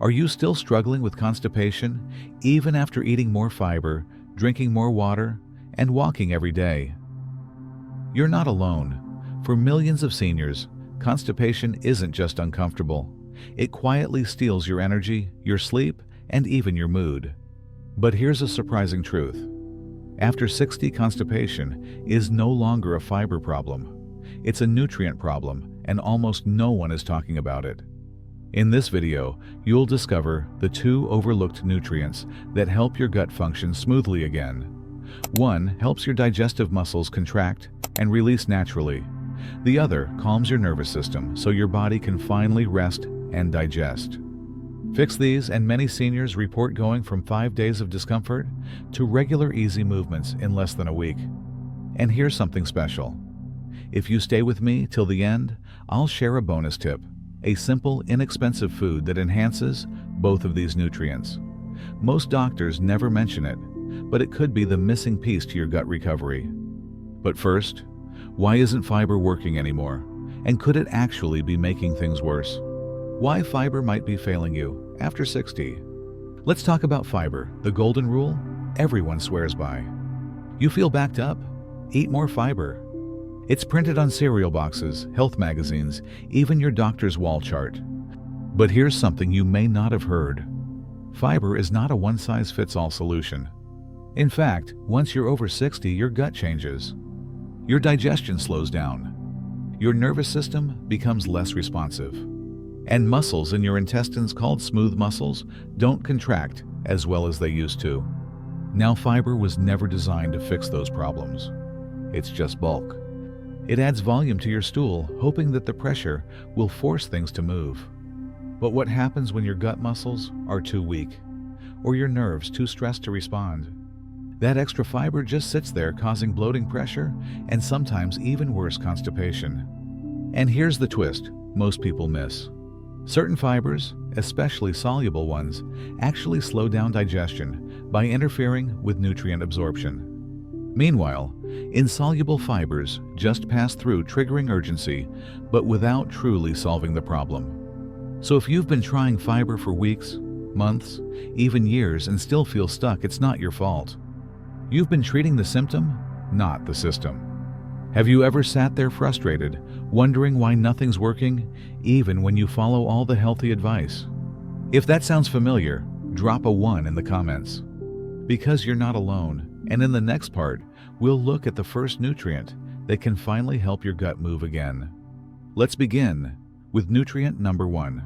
Are you still struggling with constipation, even after eating more fiber, drinking more water, and walking every day? You're not alone. For millions of seniors, constipation isn't just uncomfortable. It quietly steals your energy, your sleep, and even your mood. But here's a surprising truth. After 60, constipation is no longer a fiber problem. It's a nutrient problem, and almost no one is talking about it. In this video, you'll discover the 2 overlooked nutrients that help your gut function smoothly again. One helps your digestive muscles contract and release naturally. The other calms your nervous system so your body can finally rest and digest. Fix these, and many seniors report going from 5 days of discomfort to regular easy movements in less than a week. And here's something special. If you stay with me till the end, I'll share a bonus tip, a simple, inexpensive food that enhances both of these nutrients. Most doctors never mention it, but it could be the missing piece to your gut recovery. But first, why isn't fiber working anymore? And could it actually be making things worse? Why fiber might be failing you after 60. Let's talk about fiber, the golden rule everyone swears by. You feel backed up? Eat more fiber. It's printed on cereal boxes, health magazines, even your doctor's wall chart. But here's something you may not have heard. Fiber is not a one-size-fits-all solution. In fact, once you're over 60, your gut changes. Your digestion slows down. Your nervous system becomes less responsive. And muscles in your intestines called smooth muscles don't contract as well as they used to. Now, fiber was never designed to fix those problems. It's just bulk. It adds volume to your stool, hoping that the pressure will force things to move. But what happens when your gut muscles are too weak, or your nerves too stressed to respond? That extra fiber just sits there, causing bloating, pressure, and sometimes even worse, constipation. And here's the twist most people miss. Certain fibers, especially soluble ones, actually slow down digestion by interfering with nutrient absorption. Meanwhile, insoluble fibers just pass through, triggering urgency, but without truly solving the problem. So if you've been trying fiber for weeks, months, even years and still feel stuck, it's not your fault. You've been treating the symptom, not the system. Have you ever sat there frustrated, wondering why nothing's working, even when you follow all the healthy advice? If that sounds familiar, drop a 1 in the comments. Because you're not alone, and in the next part, we'll look at the first nutrient that can finally help your gut move again. Let's begin with nutrient number 1,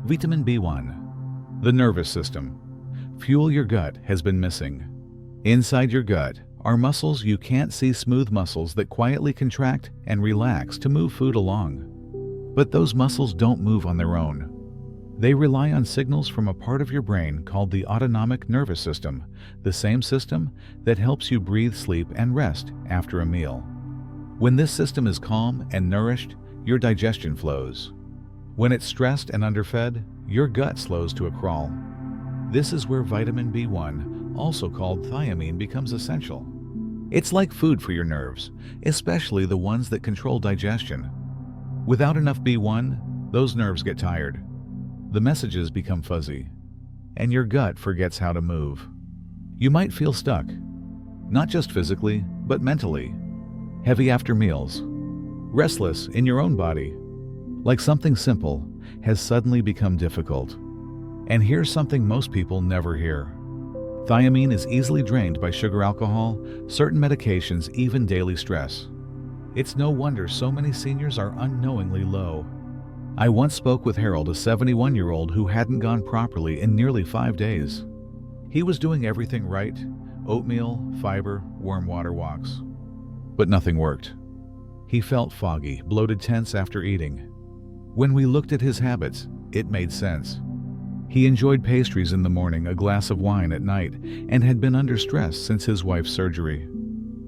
vitamin B1. The nervous system. Fuel your gut has been missing. Inside your gut are muscles you can't see, smooth muscles that quietly contract and relax to move food along. But those muscles don't move on their own. They rely on signals from a part of your brain called the autonomic nervous system, the same system that helps you breathe, sleep, and rest after a meal. When this system is calm and nourished, your digestion flows. When it's stressed and underfed, your gut slows to a crawl. This is where vitamin B1, also called thiamine, becomes essential. It's like food for your nerves, especially the ones that control digestion. Without enough B1, those nerves get tired. The messages become fuzzy, and your gut forgets how to move. You might feel stuck, not just physically, but mentally. Heavy after meals, restless in your own body, like something simple has suddenly become difficult. And here's something most people never hear. Thiamine is easily drained by sugar, alcohol, certain medications, even daily stress. It's no wonder so many seniors are unknowingly low. I once spoke with Harold, a 71-year-old who hadn't gone properly in nearly 5 days. He was doing everything right: oatmeal, fiber, warm water, walks. But nothing worked. He felt foggy, bloated, tense after eating. When we looked at his habits, it made sense. He enjoyed pastries in the morning, a glass of wine at night, and had been under stress since his wife's surgery.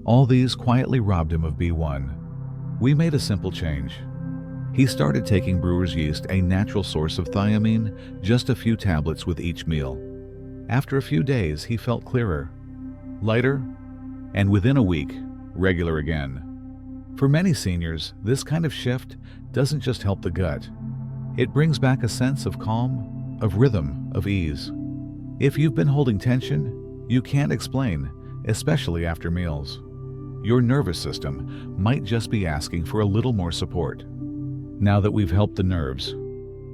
All these quietly robbed him of B1. We made a simple change. He started taking brewer's yeast, a natural source of thiamine, just a few tablets with each meal. After a few days, he felt clearer, lighter, and within a week, regular again. For many seniors, this kind of shift doesn't just help the gut. It brings back a sense of calm, of rhythm, of ease. If you've been holding tension, you can't explain, especially after meals. Your nervous system might just be asking for a little more support. Now that we've helped the nerves,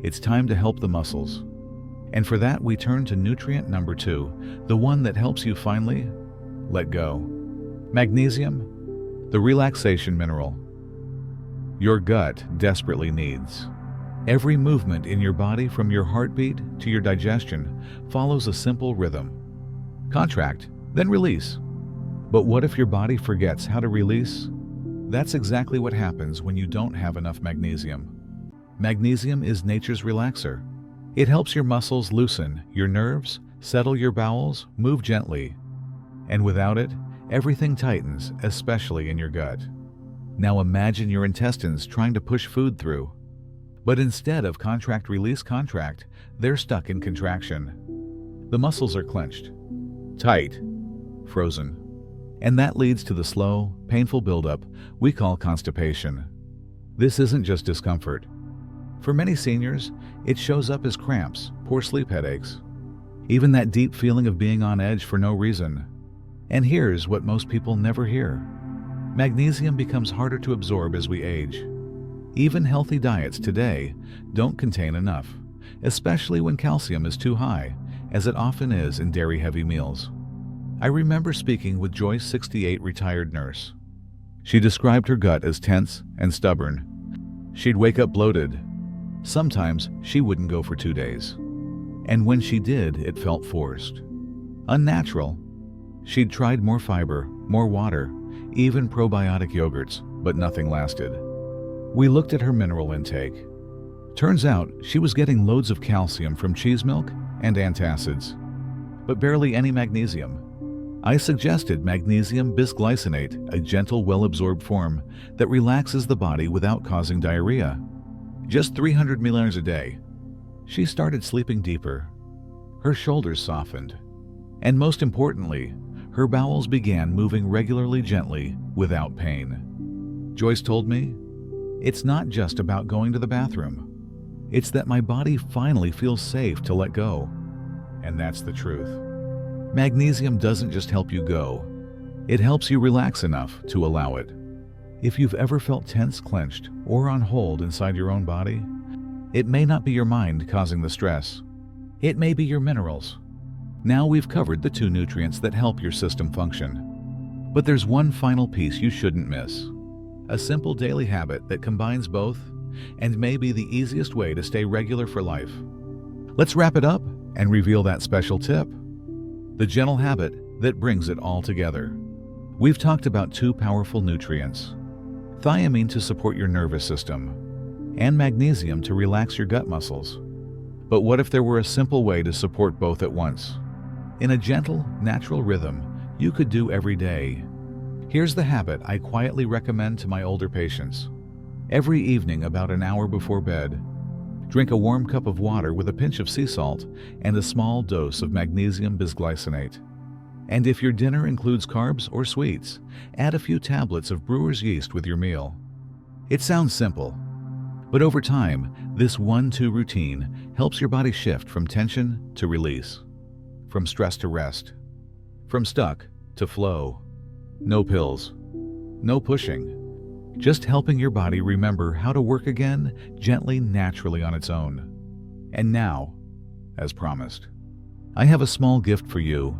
it's time to help the muscles. And for that, we turn to nutrient number 2, the one that helps you finally let go. Magnesium, the relaxation mineral your gut desperately needs. Every movement in your body, from your heartbeat to your digestion, follows a simple rhythm. Contract, then release. But what if your body forgets how to release? That's exactly what happens when you don't have enough magnesium. Magnesium is nature's relaxer. It helps your muscles loosen, your nerves, settle your bowels, move gently. And without it, everything tightens, especially in your gut. Now imagine your intestines trying to push food through. But instead of contract, release, contract, they're stuck in contraction. The muscles are clenched, tight, frozen. And that leads to the slow, painful buildup we call constipation. This isn't just discomfort. For many seniors, it shows up as cramps, poor sleep, headaches, even that deep feeling of being on edge for no reason. And here's what most people never hear. Magnesium becomes harder to absorb as we age. Even healthy diets today don't contain enough, especially when calcium is too high, as it often is in dairy-heavy meals. I remember speaking with Joyce, 68, retired nurse. She described her gut as tense and stubborn. She'd wake up bloated. Sometimes she wouldn't go for 2 days. And when she did, it felt forced, unnatural. She'd tried more fiber, more water, even probiotic yogurts, but nothing lasted. We looked at her mineral intake. Turns out she was getting loads of calcium from cheese milk and antacids, but barely any magnesium. I suggested magnesium bisglycinate, a gentle, well-absorbed form that relaxes the body without causing diarrhea. Just 300 milliliters a day. She started sleeping deeper. Her shoulders softened. And most importantly, her bowels began moving regularly, gently, without pain. Joyce told me, "It's not just about going to the bathroom. It's that my body finally feels safe to let go." And that's the truth. Magnesium doesn't just help you go. It helps you relax enough to allow it. If you've ever felt tense, clenched, or on hold inside your own body, it may not be your mind causing the stress. It may be your minerals. Now we've covered the 2 nutrients that help your system function. But there's one final piece you shouldn't miss. A simple daily habit that combines both and may be the easiest way to stay regular for life. Let's wrap it up and reveal that special tip. The gentle habit that brings it all together. We've talked about 2 powerful nutrients. Thiamine to support your nervous system, and magnesium to relax your gut muscles. But what if there were a simple way to support both at once? In a gentle, natural rhythm you could do every day. Here's the habit I quietly recommend to my older patients. Every evening, about an hour before bed, drink a warm cup of water with a pinch of sea salt and a small dose of magnesium bisglycinate. And if your dinner includes carbs or sweets, add a few tablets of brewer's yeast with your meal. It sounds simple, but over time, this 1-2 routine helps your body shift from tension to release, from stress to rest, from stuck to flow. No pills, no pushing, just helping your body remember how to work again, gently, naturally on its own. And now, as promised, I have a small gift for you.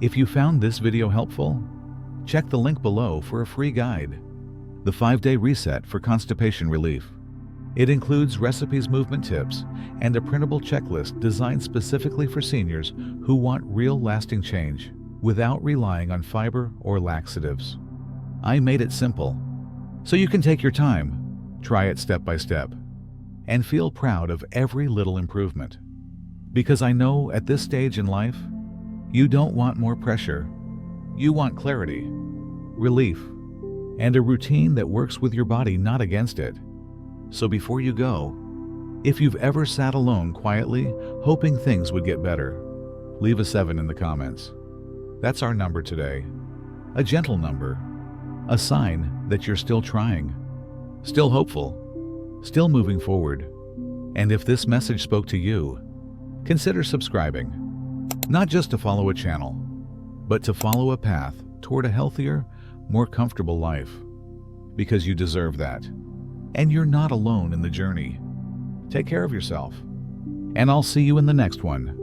If you found this video helpful, check the link below for a free guide, the 5-day reset for constipation relief. It includes recipes, movement tips, and a printable checklist designed specifically for seniors who want real lasting change without relying on fiber or laxatives. I made it simple, so you can take your time, try it step by step, and feel proud of every little improvement. Because I know at this stage in life, you don't want more pressure. You want clarity, relief, and a routine that works with your body, not against it. So before you go, if you've ever sat alone quietly, hoping things would get better, leave a 7 in the comments. That's our number today. A gentle number. A sign that you're still trying, still hopeful, still moving forward. And if this message spoke to you, consider subscribing. Not just to follow a channel, but to follow a path toward a healthier, more comfortable life. Because you deserve that. And you're not alone in the journey. Take care of yourself. And I'll see you in the next one.